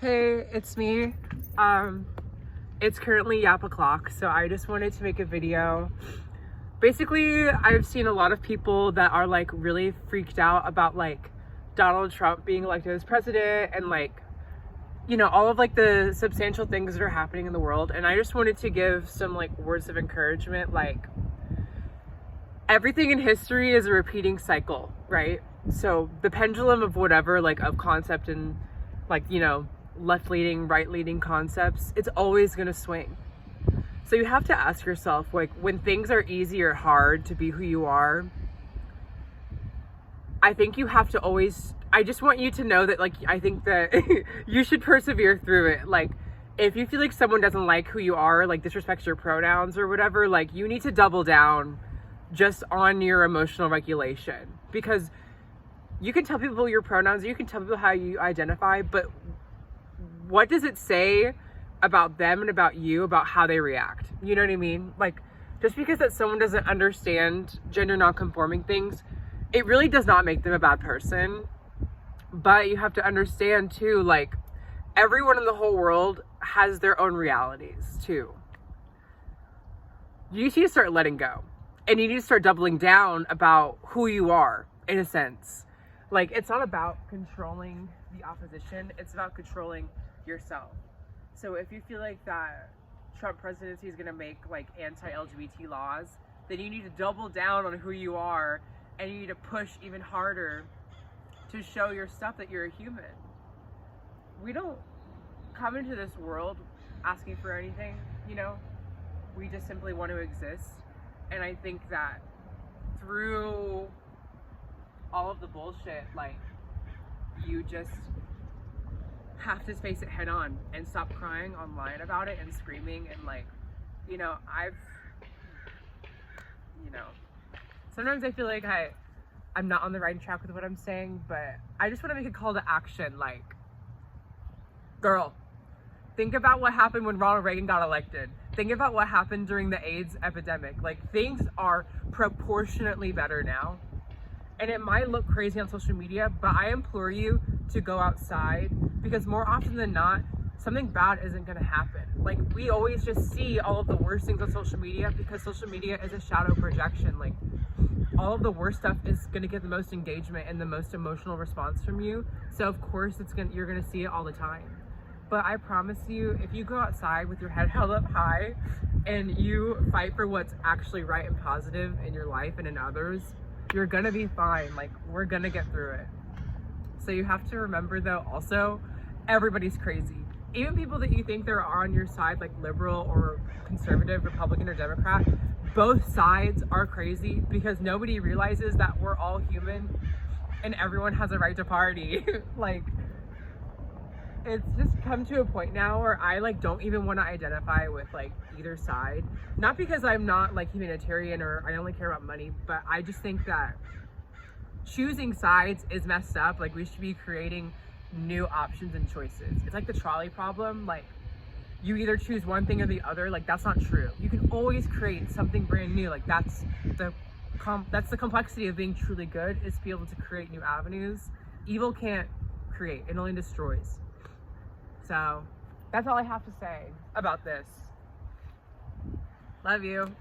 Hey, it's me. It's currently yap o'clock, so I just wanted to make a video. Basically, I've seen a lot of people that are like really freaked out about like Donald Trump being elected as president and like, you know, all of like the substantial things that are happening in the world. And I just wanted to give some like words of encouragement. Like, everything in history is a repeating cycle, right? So the pendulum of whatever, like of concept and like, you know, left leaning, right leaning concepts, it's always going to swing. So you have to ask yourself, like, when things are easy or hard to be who you are, I think you have to always, I just want you to know that, like, I think that you should persevere through it. Like, if you feel like someone doesn't like who you are, like disrespects your pronouns or whatever, like, you need to double down just on your emotional regulation, because you can tell people your pronouns, you can tell people how you identify, but what does it say about them and about you, about how they react? You know what I mean? Like, just because that someone doesn't understand gender non-conforming things, it really does not make them a bad person. But you have to understand too, like, everyone in the whole world has their own realities too. You need to start letting go, and you need to start doubling down about who you are, in a sense. Like, it's not about controlling the opposition, it's about controlling yourself. So if you feel like that Trump presidency is going to make like anti-LGBT laws, then you need to double down on who you are, and you need to push even harder to show your stuff that you're a human. We don't come into this world asking for anything, you know? We just simply want to exist. And I think that through all of the bullshit, like, you just have to face it head on and stop crying online about it and screaming. And like, you know, sometimes I feel like I'm not on the right track with what I'm saying, but I just want to make a call to action. Like, girl, think about what happened when Ronald Reagan got elected. Think about what happened during the AIDS epidemic. Like, things are proportionately better now. And it might look crazy on social media, but I implore you to go outside, because more often than not, something bad isn't going to happen. Like, we always just see all of the worst things on social media because social media is a shadow projection. Like, all of the worst stuff is going to get the most engagement and the most emotional response from you. So of course you're going to see it all the time. But I promise you, if you go outside with your head held up high and you fight for what's actually right and positive in your life and in others, you're gonna be fine. Like, we're gonna get through it. So you have to remember though, also, everybody's crazy. Even people that you think they're on your side, like liberal or conservative, Republican or Democrat, both sides are crazy, because nobody realizes that we're all human and everyone has a right to party. Like, it's just come to a point now where I like don't even want to identify with like either side. Not because I'm not like humanitarian or I only care about money, but I just think that choosing sides is messed up. Like, we should be creating new options and choices. It's like the trolley problem. Like, you either choose one thing or the other. Like, that's not true. You can always create something brand new. Like, that's the complexity of being truly good, is to be able to create new avenues. Evil can't create, it only destroys. So that's all I have to say about this. Love you.